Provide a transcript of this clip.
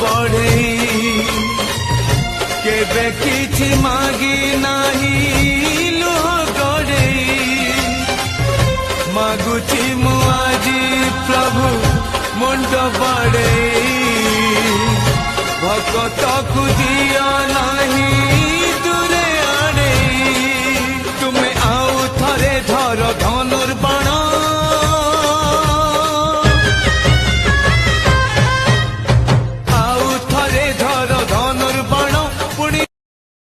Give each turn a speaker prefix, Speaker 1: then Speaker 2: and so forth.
Speaker 1: बढ़ई केबे किछि मागी नाही लुह गड़ई मागुची मु आजी प्रभु मुंड बढ़ई भगत को दिया